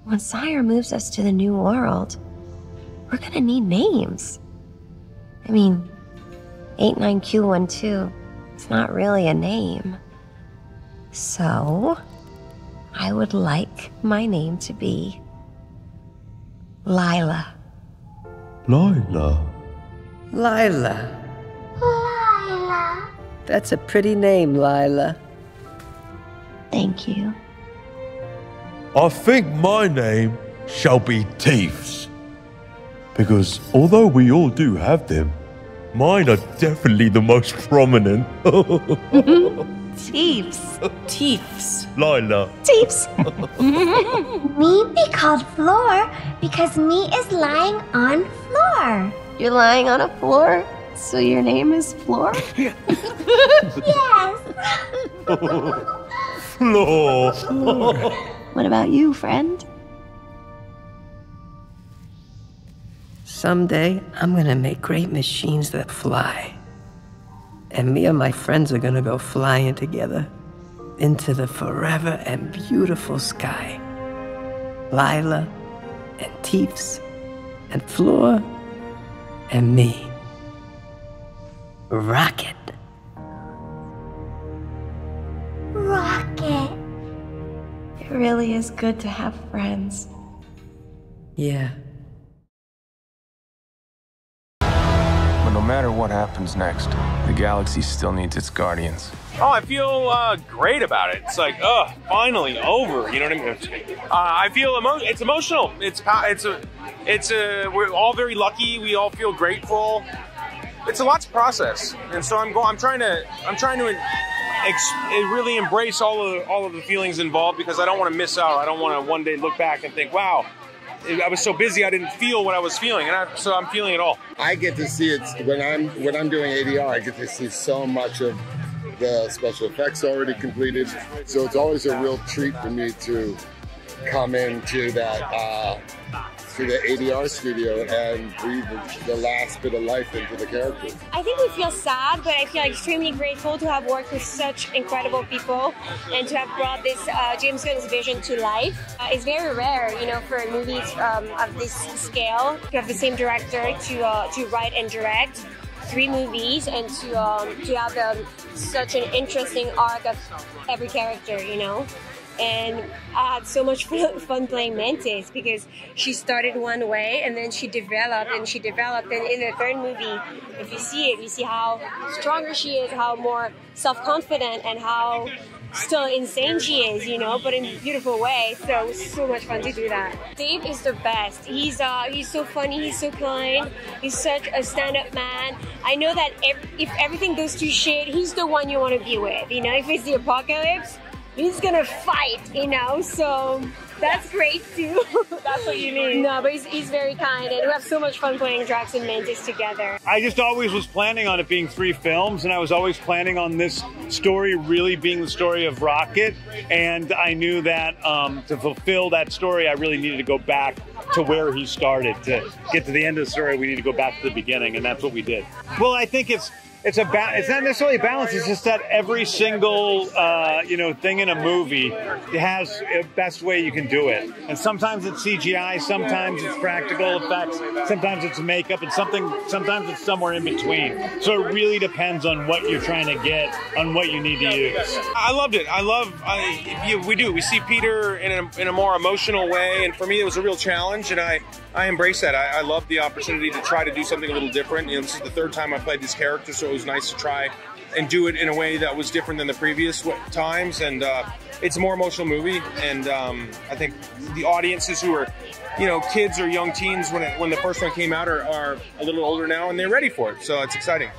when Sire moves us to the new world, we're gonna need names. I mean, 89Q12, it's not really a name. So, I would like my name to be Lila. Lila. Lila. Lila. That's a pretty name, Lila. Thank you. I think my name shall be Teefs. Because although we all do have them, mine are definitely the most prominent. Teefs. Teefs. Lila. Teefs. Me be called Floor because me is lying on floor. You're lying on a floor, so your name is Floor? Yes. Floor. What about you, friend? Someday, I'm gonna make great machines that fly. And me and my friends are gonna go flying together into the forever and beautiful sky. Lila and Teefs and Floor and me. Rocket. Rocket. It really is good to have friends. Yeah. But no matter what happens next, the galaxy still needs its guardians. Oh, I feel great about it. It's like, finally over. You know what I mean? I feel it's emotional. We're all very lucky. We all feel grateful. It's a lot to process, and so I'm trying to really embrace all of the feelings involved because I don't want to miss out. I don't want to one day look back and think, wow, I was so busy I didn't feel what I was feeling, so I'm feeling it all. I get to see it when I'm doing ADR. I get to see so much of the special effects already completed, so it's always a real treat for me to come into that to the ADR studio and breathe the last bit of life into the characters. I think we feel sad, but I feel extremely grateful to have worked with such incredible people and to have brought this James Gunn's vision to life. It's very rare, you know, for movies of this scale to have the same director to write and direct 3 movies and to have such an interesting arc of every character, you know. And I had so much fun playing Mantis because she started one way and then she developed and in the 3rd movie, if you see it, you see how stronger she is, how more self-confident and how still insane she is, you know, but in a beautiful way. So it was so much fun to do that. Dave is the best. He's so funny, he's so kind, he's such a stand-up man. I know that if everything goes to shit, he's the one you want to be with, you know, if it's the apocalypse, he's gonna fight, you know, so that's great too. That's what you need. No, but he's very kind and we have so much fun playing Drax and Mantis together. I just always was planning on it being 3 films and I was always planning on this story really being the story of Rocket, and I knew that to fulfill that story I really needed to go back to where he started. To get to the end of the story we need to go back to the beginning, and that's what we did. Well, I think it's not necessarily a balance. It's just that every single thing in a movie has a best way you can do it. And sometimes it's CGI, sometimes it's practical effects, sometimes it's makeup, and sometimes it's somewhere in between. So it really depends on what you're trying to get, on what you need to use. I loved it. We see Peter in a more emotional way, and for me it was a real challenge, and I embrace that. I love the opportunity to try to do something a little different. You know, this is the 3rd time I played this character, so it was nice to try and do it in a way that was different than the previous times. And it's a more emotional movie, and I think the audiences who are, you know, kids or young teens when the first one came out are a little older now, and they're ready for it. So it's exciting.